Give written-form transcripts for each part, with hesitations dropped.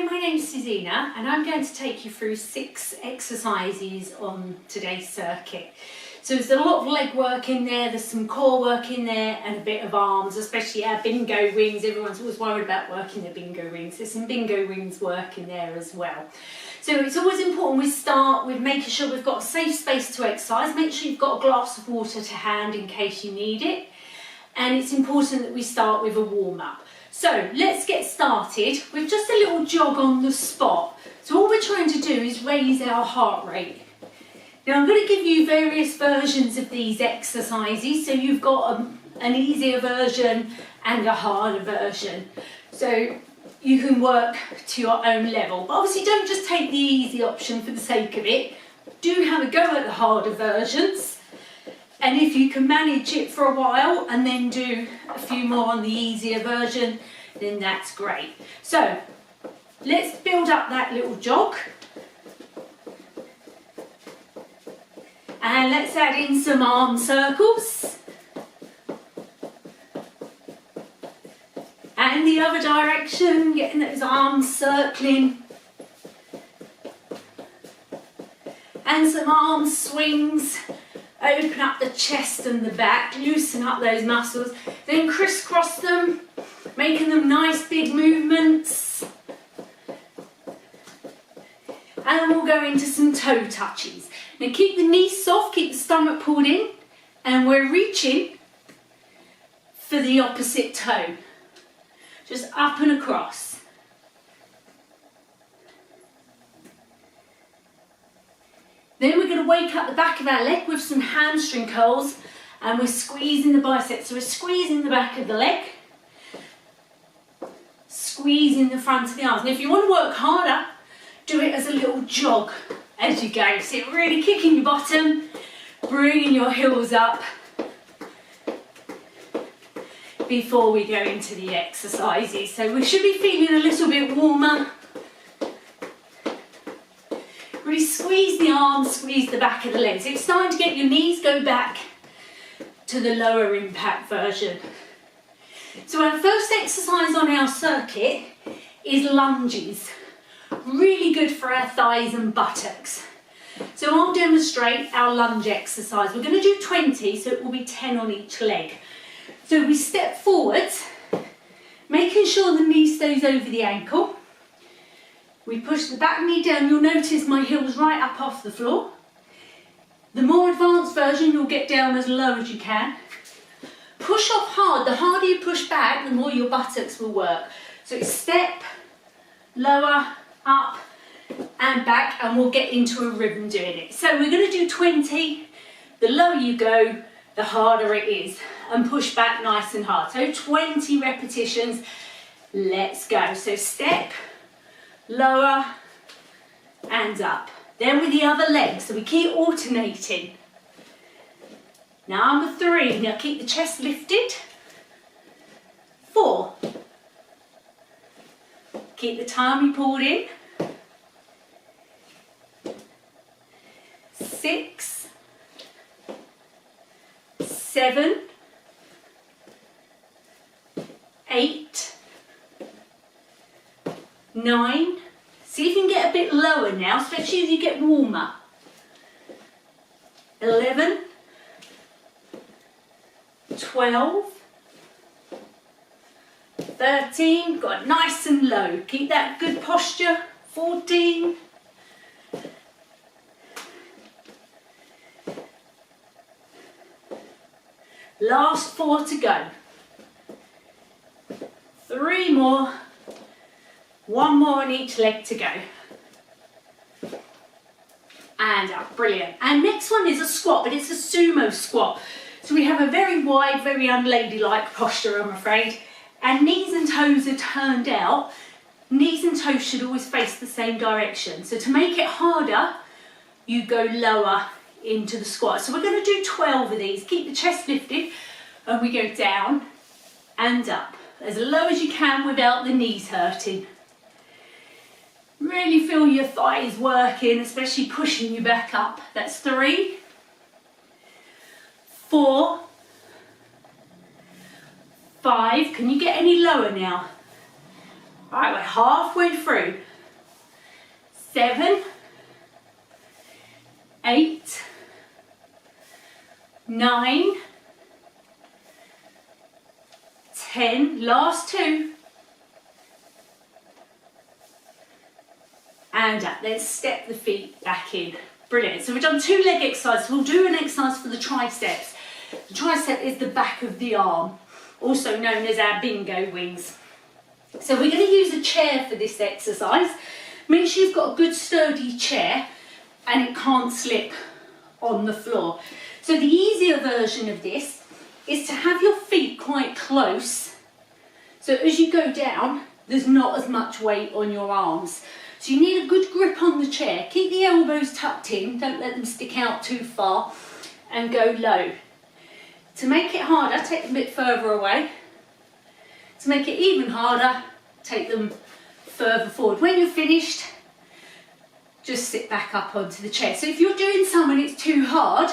Hi, my name's Suzina and I'm going to take you through 6 exercises on today's circuit. So there's a lot of leg work in there, there's some core work in there and a bit of arms, especially our bingo rings. Everyone's always worried about working the bingo rings. There's some bingo rings work in there as well. So it's always important we start with making sure we've got a safe space to exercise. Make sure you've got a glass of water to hand in case you need it. And it's important that we start with a warm-up. So let's get started with just a little jog on the spot. So all we're trying to do is raise our heart rate. Now I'm going to give you various versions of these exercises. So you've got an easier version and a harder version. So you can work to your own level. But obviously don't just take the easy option for the sake of it. Do have a go at the harder versions. And if you can manage it for a while and then do a few more on the easier version, then that's great. So let's build up that little jog. And let's add in some arm circles. And the other direction, getting those arms circling. And some arm swings. Open up the chest and the back, loosen up those muscles, then crisscross them, making them nice big movements. And we'll go into some toe touches. Now keep the knees soft, keep the stomach pulled in, and we're reaching for the opposite toe. Just up and across. Then we're going to wake up the back of our leg with some hamstring curls and we're squeezing the biceps. So we're squeezing the back of the leg, squeezing the front of the arms. And if you want to work harder, do it as a little jog as you go. So you're really kicking your bottom, bringing your heels up before we go into the exercises. So we should be feeling a little bit warmer. Really squeeze the arms, squeeze the back of the legs. It's time to get your knees go back to the lower impact version. So our first exercise on our circuit is lunges. Really good for our thighs and buttocks. So I'll demonstrate our lunge exercise. We're going to do 20, so it will be 10 on each leg. So we step forwards, making sure the knee stays over the ankle. We push the back knee down. You'll notice my heel's right up off the floor. The more advanced version, you'll get down as low as you can. Push off hard. The harder you push back, the more your buttocks will work. So it's step, lower, up and back, and we'll get into a rhythm doing it. So we're going to do 20. The lower you go, the harder it is. And push back nice and hard. So 20 repetitions. Let's go. So step, lower and up. Then with the other leg, so we keep alternating. Number 3, now keep the chest lifted. 4, keep the tummy pulled in. 6, 7, 8, 9, see if you can get a bit lower now, especially as you get warmer. 11, 12, 13, got nice and low, keep that good posture. 14, 4 to go. 3 more. 1 more on each leg to go. And up, brilliant. And next one is a squat, but it's a sumo squat. So we have a very wide, very unladylike posture, I'm afraid. And knees and toes are turned out. Knees and toes should always face the same direction. So to make it harder, you go lower into the squat. So we're going to do 12 of these. Keep the chest lifted and we go down and up. As low as you can without the knees hurting. Really feel your thighs working, especially pushing you back up. That's 3, 4, 5. Can you get any lower now? All right, we're halfway through. 7, 8, 9, 10, last 2, and up. Let's step the feet back in. Brilliant. So we've done 2 leg exercises. We'll do an exercise for the triceps. The tricep is the back of the arm, also known as our bingo wings. So we're going to use a chair for this exercise. Make sure you've got a good sturdy chair and it can't slip on the floor. So the easier version of this is to have your feet quite close, so as you go down there's not as much weight on your arms. So you need a good grip on the chair. Keep the elbows tucked in, don't let them stick out too far, and go low. To make it harder, take them a bit further away. To make it even harder, take them further forward. When you're finished, just sit back up onto the chair. So if you're doing some and it's too hard,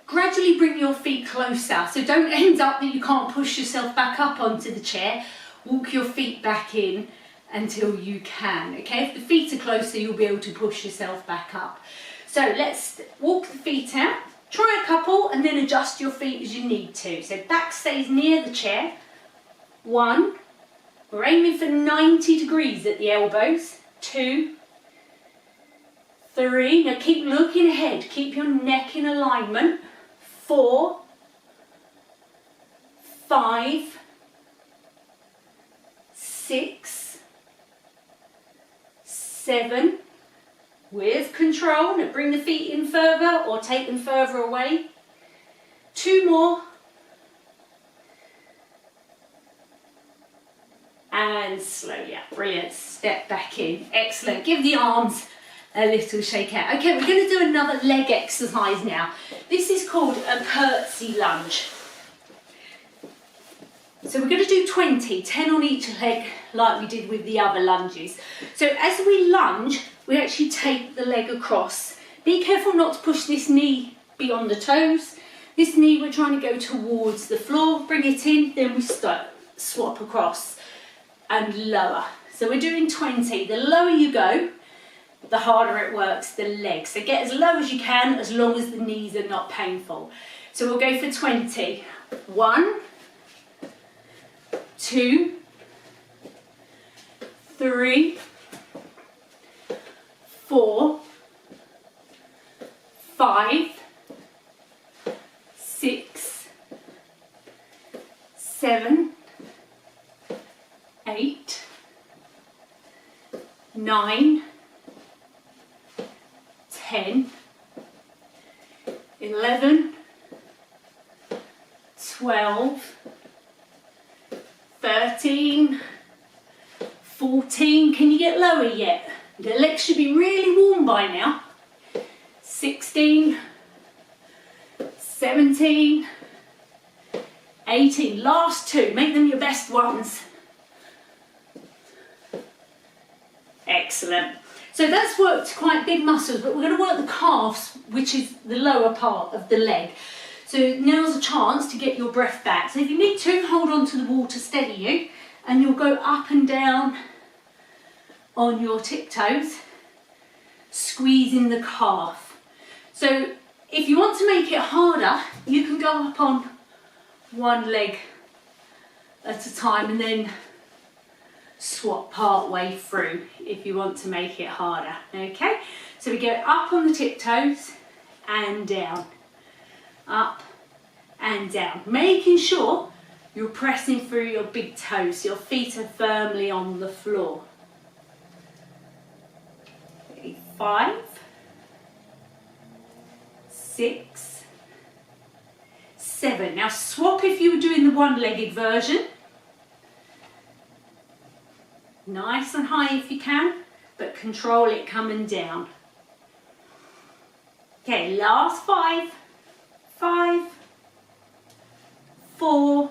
gradually bring your feet closer. So don't end up that you can't push yourself back up onto the chair. Walk your feet back in until you can, okay? If the feet are closer, you'll be able to push yourself back up. So let's walk the feet out. Try a couple and then adjust your feet as you need to. So back stays near the chair. 1, we're aiming for 90 degrees at the elbows. 2, 3, now keep looking ahead, keep your neck in alignment. 4, 5, 6, 7, with control. Now bring the feet in further or take them further away. 2 more. And slowly up. Brilliant. Step back in. Excellent. Give the arms a little shake out. Okay, we're going to do another leg exercise now. This is called a curtsy lunge. So we're going to do 20, 10 on each leg like we did with the other lunges. So as we lunge, we actually take the leg across. Be careful not to push this knee beyond the toes. This knee we're trying to go towards the floor. Bring it in, then we swap across and lower. So we're doing 20. The lower you go, the harder it works the legs. So get as low as you can, as long as the knees are not painful. So we'll go for 20. 1, 2, 3, 4, 5, 6, 7, 8, 9, 10, 11, 12, 13, 14, can you get lower yet? The legs should be really warm by now. 16, 17, 18, last 2, make them your best ones. Excellent. So that's worked quite big muscles, but we're going to work the calves, which is the lower part of the leg. So now's a chance to get your breath back. So if you need to, hold on to the wall to steady you, and you'll go up and down on your tiptoes, squeezing the calf. So if you want to make it harder, you can go up on one leg at a time and then swap part way through if you want to make it harder. Okay, so we go up on the tiptoes and down, up and down, making sure you're pressing through your big toes so your feet are firmly on the floor. 5, 6, 7. Now swap if you were doing the one-legged version. Nice and high if you can, but control it coming down. Okay, last 5, 5, 4,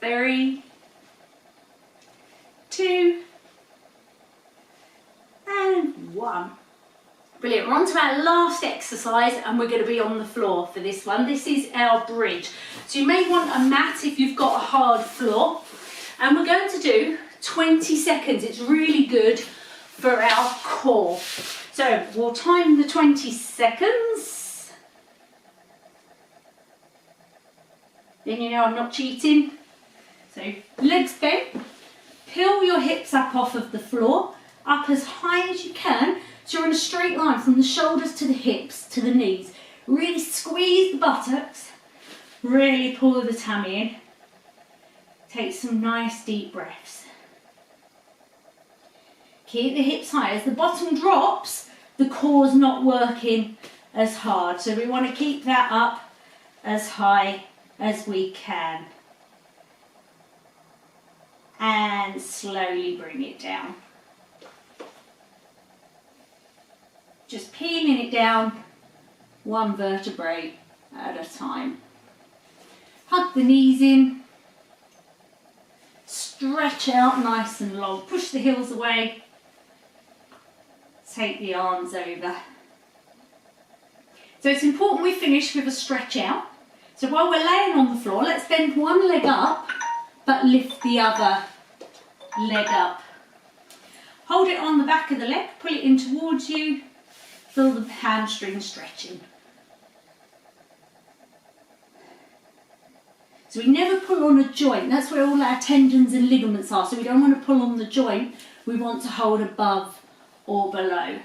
3, 2, and 1. Brilliant. We're on to our last exercise and we're going to be on the floor for this one. This is our bridge. So you may want a mat if you've got a hard floor. And we're going to do 20 seconds. It's really good for our core. So we'll time the 20 seconds. Then you know I'm not cheating. So legs bent, peel your hips up off of the floor, up as high as you can, so you're in a straight line from the shoulders to the hips to the knees. Really squeeze the buttocks, really pull the tummy in. Take some nice deep breaths. Keep the hips high. As the bottom drops, the core's not working as hard, so we want to keep that up as high as we can. And slowly bring it down. Just peeling it down one vertebrae at a time. Hug the knees in. Stretch out nice and long. Push the heels away. Take the arms over. So it's important we finish with a stretch out. So while we're laying on the floor, let's bend one leg up, but lift the other leg up. Hold it on the back of the leg, pull it in towards you, feel the hamstring stretching. So we never pull on a joint, that's where all our tendons and ligaments are, so we don't want to pull on the joint, we want to hold above or below.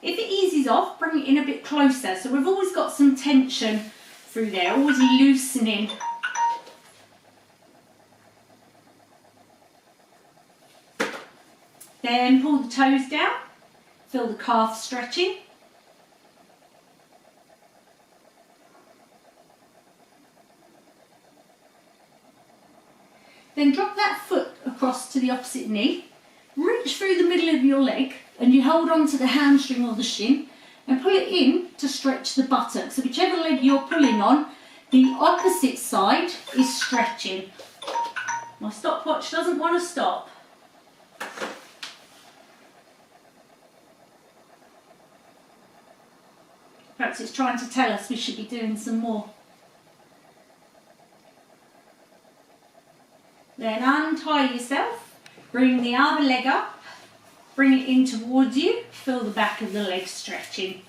If it eases off, bring it in a bit closer, so we've always got some tension through there, always loosening. Then pull the toes down, feel the calf stretching. Then drop that foot across to the opposite knee, reach through the middle of your leg and you hold on to the hamstring or the shin and pull it in to stretch the buttock. So whichever leg you're pulling on, the opposite side is stretching. My stopwatch doesn't want to stop. Perhaps it's trying to tell us we should be doing some more. Then untie yourself, bring the other leg up, bring it in towards you, feel the back of the leg stretching.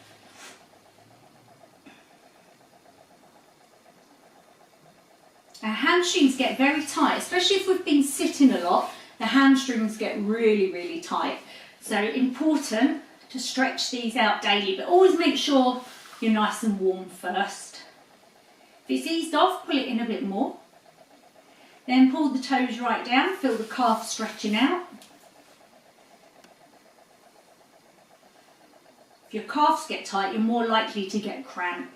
Our hamstrings get very tight, especially if we've been sitting a lot, the hamstrings get really, really tight. So important to stretch these out daily, but always make sure you're nice and warm first. If it's eased off, pull it in a bit more. Then pull the toes right down, feel the calf stretching out. If your calves get tight, you're more likely to get cramp.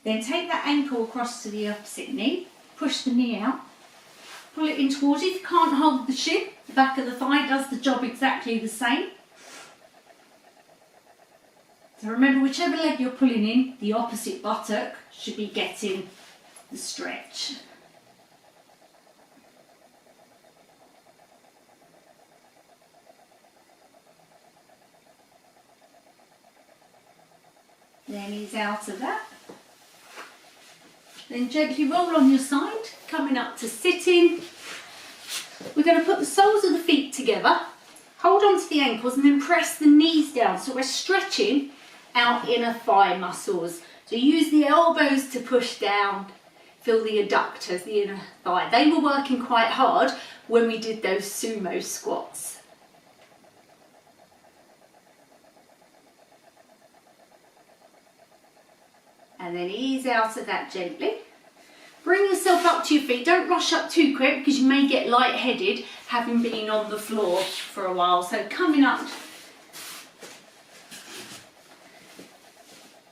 Then take that ankle across to the opposite knee, push the knee out, pull it in towards you. If you can't hold the shin, the back of the thigh does the job exactly the same. So remember, whichever leg you're pulling in, the opposite buttock should be getting the stretch. Then ease out of that. Then gently roll on your side, coming up to sitting. We're going to put the soles of the feet together, hold on to the ankles and then press the knees down. So we're stretching our inner thigh muscles. So use the elbows to push down, feel the adductors, the inner thigh. They were working quite hard when we did those sumo squats. And then ease out of that gently. Bring yourself up to your feet. Don't rush up too quick because you may get lightheaded having been on the floor for a while. So coming up,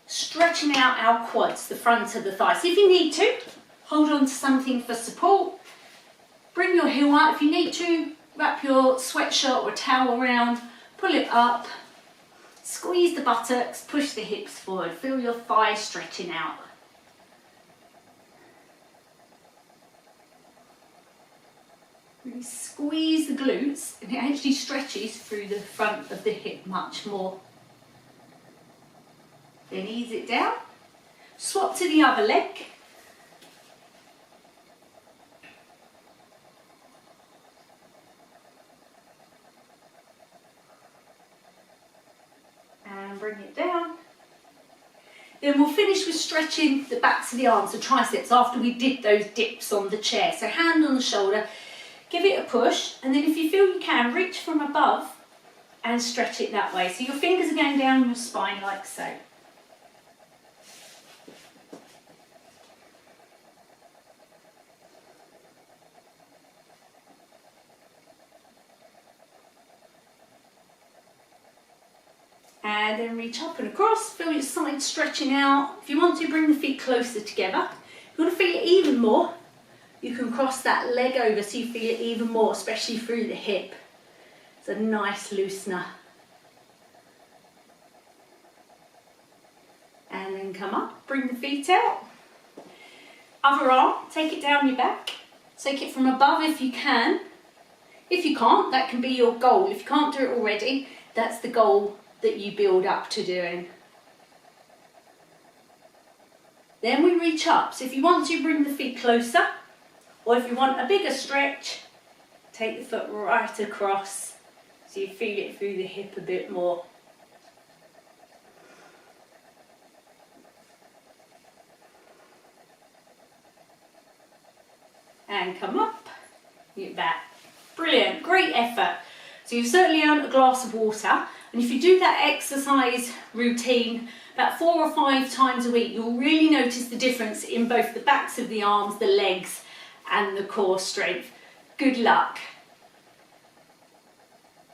stretching out our quads, the front of the thighs. If you need to, hold on to something for support. Bring your heel out. If you need to, wrap your sweatshirt or towel around, pull it up. Squeeze the buttocks, push the hips forward, feel your thighs stretching out. Really squeeze the glutes and it actually stretches through the front of the hip much more. Then ease it down, swap to the other leg. bring it down. Then we'll finish with stretching the backs of the arms, the triceps, after we did those dips on the chair. So hand on the shoulder, give it a push, and then if you feel you can, reach from above and stretch it that way. So your fingers are going down your spine like so. And then reach up and across, feel your sides stretching out. If you want to, bring the feet closer together. If you want to feel it even more, you can cross that leg over so you feel it even more, especially through the hip. It's a nice loosener. And then come up, bring the feet out. Other arm, take it down your back. Take it from above if you can. If you can't, that can be your goal. If you can't do it already, that's the goal that you build up to doing. Then we reach up. So if you want to, bring the feet closer, or if you want a bigger stretch, take the foot right across so you feel it through the hip a bit more. And come up, get back. Brilliant, great effort. So you've certainly earned a glass of water, and if you do that exercise routine about 4 or 5 times a week, you'll really notice the difference in both the backs of the arms, the legs, and the core strength. Good luck.